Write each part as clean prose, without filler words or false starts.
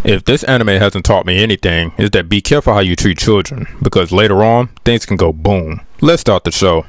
If this anime hasn't taught me anything, it's that be careful how you treat children, because later on, things can go boom. Let's start the show.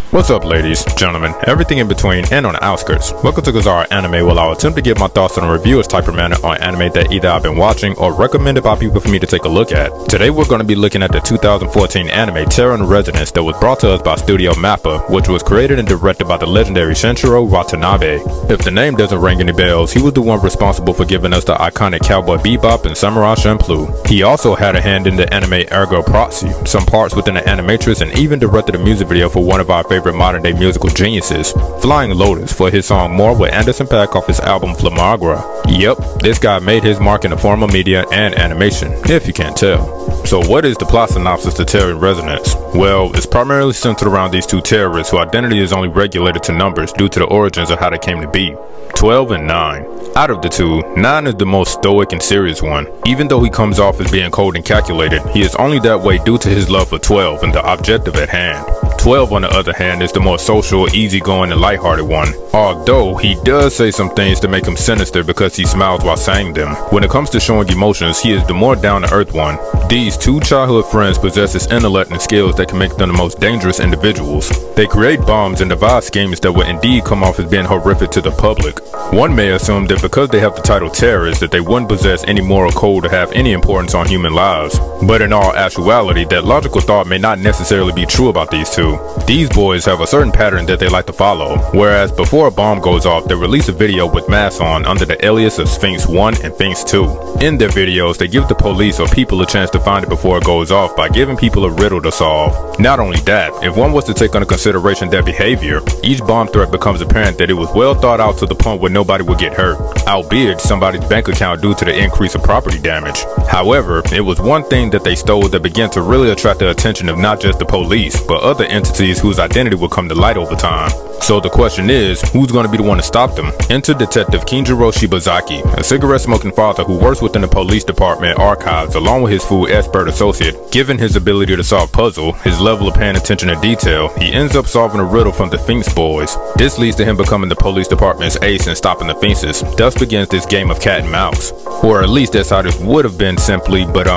What's up, ladies, gentlemen, everything in between and on the outskirts. Welcome to yukhazara Anime, where I'll attempt to give my thoughts on a reviewer's type of manner on anime that either I've been watching or recommended by people for me to take a look at. Today we're going to be looking at the 2014 anime terrorinresonance that was brought to us by Studio Mappa, which was created and directed by the legendary Shinichiro Watanabe. If the name doesn't ring any bells, he was the one responsible for giving us the iconic Cowboy Bebop and Samurai Champloo. He also had a hand in the anime Ergo Proxy, some parts within the animatrix, and even directed a music video for one of our favorite modern day musical geniuses, Flying Lotus, for his song More with Anderson .Paak off his album Flamagra. Yep, this guy made his mark in the form of media and animation, if you can't tell. So what is the plot synopsis to terrorinresonance? Well, it's primarily centered around these two terrorists whose identity is only regulated to numbers due to the origins of how they came to be. 12 and 9. Out of the two, 9 is the most stoic and serious one. Even though he comes off as being cold and calculated, he is only that way due to his love for 12 and the objective at hand. 12, on the other hand, is the more social, easygoing, and lighthearted one, although he does say some things to make him sinister because he smiles while saying them. When it comes to showing emotions, he is the more down-to-earth one. These two childhood friends possess this intellect and skills that can make them the most dangerous individuals. They create bombs and devise schemes that will indeed come off as being horrific to the public. One may assume that because they have the title terrorists that they wouldn't possess any moral code or have any importance on human lives. But in all actuality, that logical thought may not necessarily be true about these two. These boys have a certain pattern that they like to follow, whereas before a bomb goes off, they release a video with masks on under the alias of Sphinx 1 and Sphinx 2. In their videos, they give the police or people a chance to find it before it goes off by giving people a riddle to solve. Not only that, if one was to take under consideration their behavior, each bomb threat becomes apparent that it was well thought out to the point where nobody would get hurt, albeit somebody's bank account due to the increase of property damage. However, it was one thing that they stole that began to really attract the attention of not just the police, but other entities whose identity will come to light over time. So the question is, who's going to be the one to stop them? Enter Detective Kinjiro Shibazaki, a cigarette-smoking father who works within the police department archives along with his food expert associate. Given his ability to solve puzzle, his level of paying attention to detail, he ends up solving a riddle from the Sphinx boys. This leads to him becoming the police department's ace and stopping the Sphinxes. Thus begins this game of cat and mouse. Or at least that's how this would have been simply, but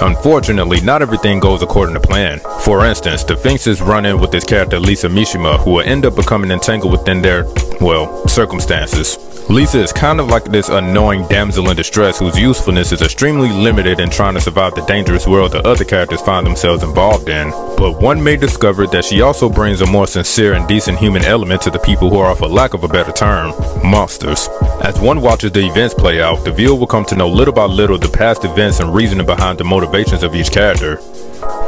unfortunately, not everything goes according to plan. For instance, the Sphinxes run in with this character Lisa Mishima, who will end up becoming entangled within their, well, circumstances. Lisa is kind of like this annoying damsel in distress whose usefulness is extremely limited in trying to survive the dangerous world the other characters find themselves involved in. But one may discover that she also brings a more sincere and decent human element to the people who are, for lack of a better term, monsters. As one watches the events play out, the viewer will come to know little by little the past events and reasoning behind the motivations of each character,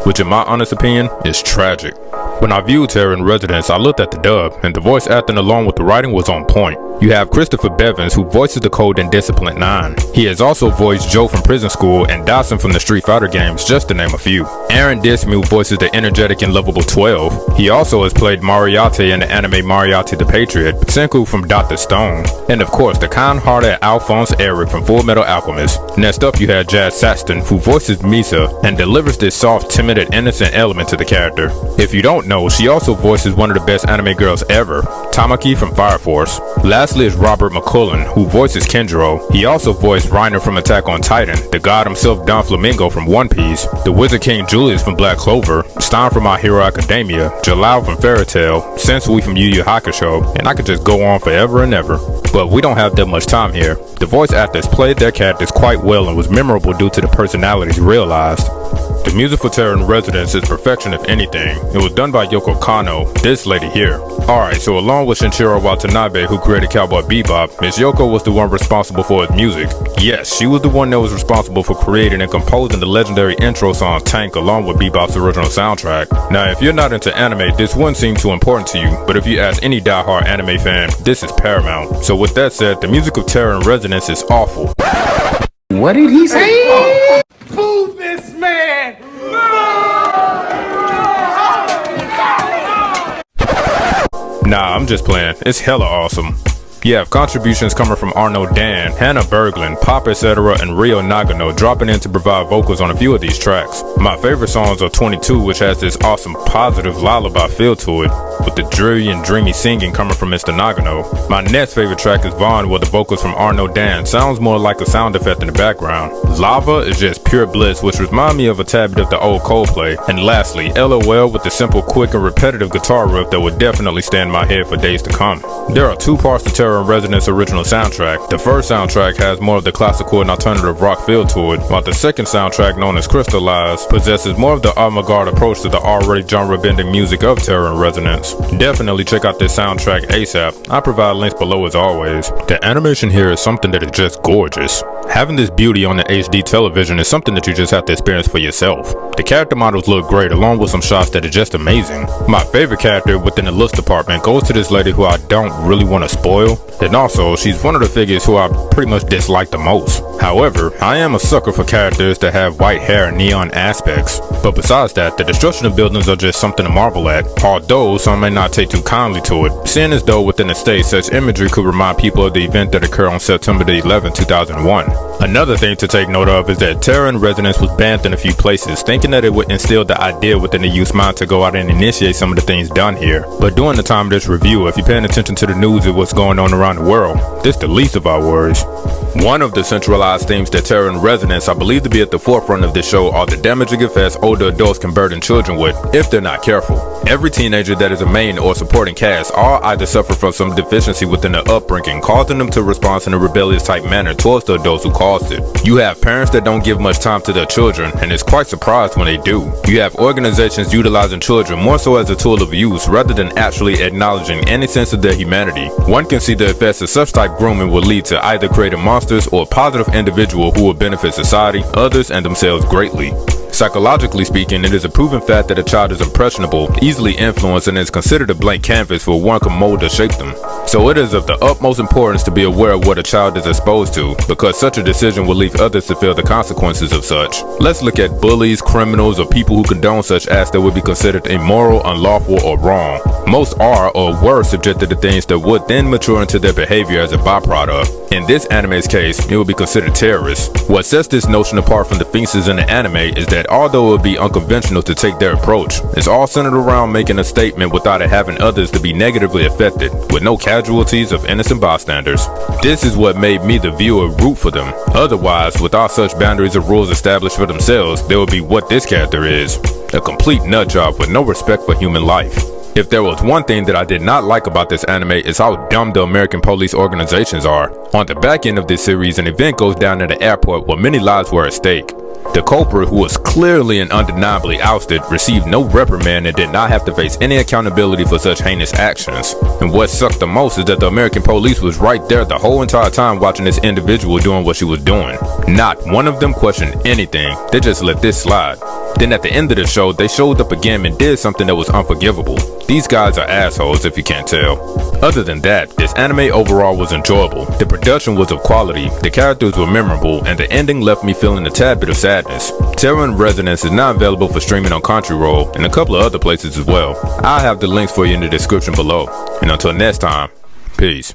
which in my honest opinion is tragic. When I viewed terrorinresonance, I looked at the dub, and the voice acting along with the writing was on point. You have Christopher Bevins, who voices the code in Discipline 9. He has also voiced Joe from Prison School and Dawson from the Street Fighter games, just to name a few. Aaron Dismuke voices the energetic and lovable 12. He also has played Moriarty in the anime Moriarty the Patriot, Senku from Dr. Stone, and of course the kind-hearted Alphonse Eric from Full Metal Alchemist. Next up you have Jazz Saxton, who voices Misa and delivers this soft, timid, and innocent element to the character. If you don't know, she also voices one of the best anime girls ever, Tamaki from Fire Force. Lastly is Robert McCullen, who voices Kenjiro. He also voiced Reiner from Attack on Titan, the god himself Don Flamingo from One Piece, the Wizard King Julius from Black Clover, Stein from My Hero Academia, Jalal from Fairy Tail, Sensui from Yu Yu Hakusho, and I could just go on forever and ever. But we don't have that much time here. The voice actors played their characters quite well and was memorable due to the personalities realized. The music for Terror in Residence is perfection if anything. It was done by Yoko Kanno, this lady here. Alright, so along with Shinichiro Watanabe, who created Cowboy Bebop, Miss Yoko was the one responsible for its music. Yes, she was the one that was responsible for creating and composing the legendary intro song Tank along with Bebop's original soundtrack. Now, if you're not into anime, this wouldn't seem too important to you, but if you ask any diehard anime fan, this is paramount. So with that said, the music of Terror in Residence is awful. What did he say? Fool this man! Nah, I'm just playing. It's hella awesome. You have contributions coming from Arno Dan, Hannah Berglund, Pop etc. and Ryo Nagano dropping in to provide vocals on a few of these tracks. My favorite songs are 22, which has this awesome positive lullaby feel to it, with the dreary and dreamy singing coming from Mr. Nagano. My next favorite track is Vaughn, where the vocals from Arno Dan sounds more like a sound effect in the background. Lava is just pure bliss, which reminds me of a tad bit of the old Coldplay. And lastly, LOL with the simple, quick and repetitive guitar riff that would definitely stay in my head for days to come. There are two parts to Terror in Residence original soundtrack. The first soundtrack has more of the classical and alternative rock feel to it, while the second soundtrack, known as Crystallized, possesses more of the avant-garde approach to the already genre-bending music of Terror in Residence. Definitely check out this soundtrack ASAP. I provide links below as always. The animation here is something that is just gorgeous. Having this beauty on the HD television is something that you just have to experience for yourself. The character models look great along with some shots that are just amazing. My favorite character within the looks department goes to this lady who I don't really want to spoil, and also she's one of the figures who I pretty much dislike the most. However, I am a sucker for characters that have white hair and neon aspects. But besides that, the destruction of buildings are just something to marvel at, although some may not take too kindly to it, seeing as though within the state such imagery could remind people of the event that occurred on September 11, 2001. Another thing to take note of is that Terror in Residence was banned in a few places, thinking that it would instill the idea within the youth's mind to go out and initiate some of the things done here. But during the time of this review, if you're paying attention to the news and what's going on around the world, this the least of our worries. One of the centralized themes that Terror in Residence I believe to be at the forefront of this show are the damaging effects older adults can burden children with if they're not careful. Every teenager that is a main or supporting cast all either suffer from some deficiency within their upbringing, causing them to respond in a rebellious type manner towards the adults who caused it. You have parents that don't give much time to their children and is quite surprised when they do. You have organizations utilizing children more so as a tool of use rather than actually acknowledging any sense of their humanity. One can see the effects of such type grooming will lead to either creating monsters or a positive individual who will benefit society, others, and themselves greatly. Psychologically speaking, it is a proven fact that a child is impressionable, easily influenced, and is considered a blank canvas for one can mold or shape them. So it is of the utmost importance to be aware of what a child is exposed to, because such a decision will leave others to feel the consequences of such. Let's look at bullies, criminals, or people who condone such acts that would be considered immoral, unlawful, or wrong. Most are or were subjected to things that would then mature into their behavior as a byproduct. In this anime's case, it would be considered terrorists. What sets this notion apart from the faces in the anime is that although it would be unconventional to take their approach, it's all centered around making a statement without it having others to be negatively affected, with no casualties of innocent bystanders. This is what made me the viewer root for them. Otherwise, without such boundaries or rules established for themselves, there would be what this character is, a complete nutjob with no respect for human life. If there was one thing that I did not like about this anime, is how dumb the American police organizations are. On the back end of this series, an event goes down at an airport where many lives were at stake. The culprit, who was clearly and undeniably ousted, received no reprimand and did not have to face any accountability for such heinous actions. And what sucked the most is that the American police was right there the whole entire time watching this individual doing what she was doing. Not one of them questioned anything, they just let this slide. Then at the end of the show, they showed up again and did something that was unforgivable. These guys are assholes if you can't tell. Other than that, this anime overall was enjoyable. The production was of quality, the characters were memorable, and the ending left me feeling a tad bit of sadness. Terror in Residence is now available for streaming on Crunchyroll and a couple of other places as well. I'll have the links for you in the description below. And until next time, peace.